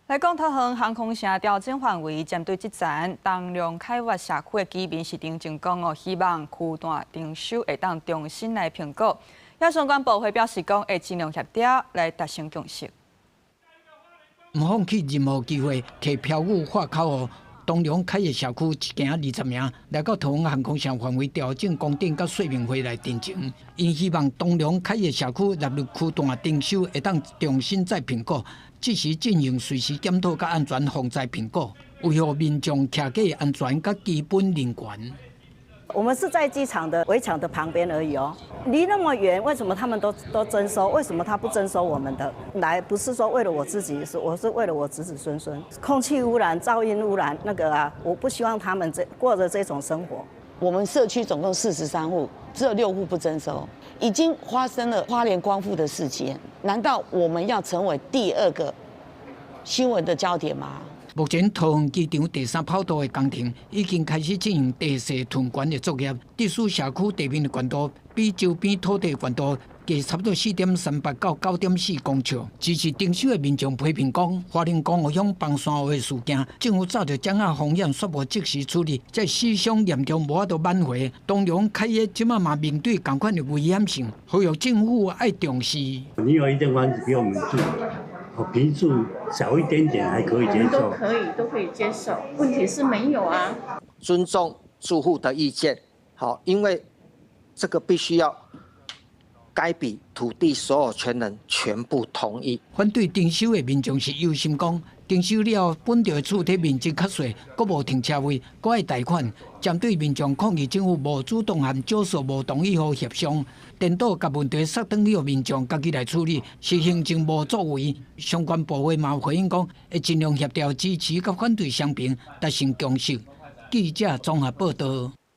来讲，桃园航空城调整范围，针对这站东龙开发社区的居民是定情讲希望区段征收会当重新来评估。也相关部会表示讲，会尽量协调来达成共识。唔放弃任何机会，摕票务化口号。东龙开业社区一行20名来到桃园航空城范围调整公证甲说明会来定情，因希望东龙开业社区纳入区段征收会当重新再评估，即时进行随时检讨甲安全防灾评估，维护民众骑驾安全甲基本人权。我们是在机场的围墙的旁边而已哦，离那么远，为什么他们都征收？为什么他不征收我们的？来不是说为了我自己，我是为了我子子孙孙。空气污染、噪音污染，我不希望他们过着这种生活。我们社区总共43户，只有6户不征收，已经发生了花莲光复的事件，难道我们要成为第2个新闻的焦点吗？目前桃园机场第3跑道的工程已经开始进行地势屯管的作业，地属社区地面的悬度比周边土地悬度低差不多4.38到9.4公尺。支持征收的民众批评讲，花莲公路乡放山湖的事件，政府早就掌握风险，却无及时处理，这死伤严重无法度挽回。东龙开业即马嘛面对同款的危险性，呼吁政府爱重视。你有一间房子给我们住。坪数小一点点还可以接受，都可以接受。问题是没有啊。尊重住户的意见，好，因为这个必须要该笔土地所有权人全部同意。反对征收的民众是忧心讲，征收了本地厝体面积较小，阁无停车位，阁爱贷款。针对民众抗议政府无主动和少数无同意后协商，颠倒把问题塞转去民众家己来处理，是行政无作为。相关部会嘛回应讲，会尽量协调支持甲反对双边达成共识。记者综合报道。